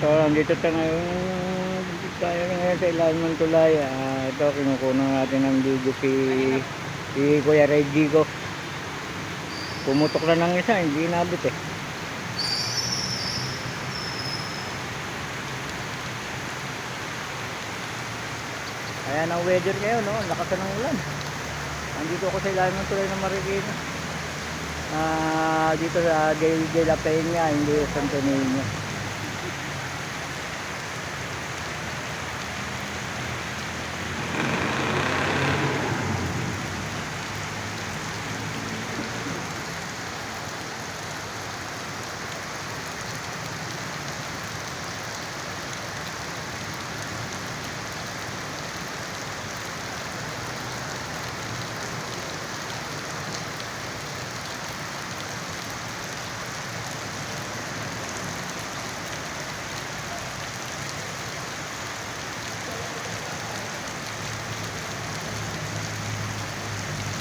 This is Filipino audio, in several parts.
So, nandito tayo ngayon. Tayo ngayon sa ilalim ng tulay. Ito, kinukunan natin ng video si Kuya Reggie ko. Pumutok na ng isa, hindi inabot eh. Ayan ang weather ngayon, no? Lakas ng ulan. Nandito ako sa ilalim ng tulay ng Marikina. Dito sa De La Peña, hindi Santo Niño.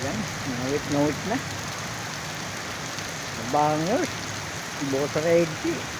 Yan, nawit na. Bangers, boss Reggie.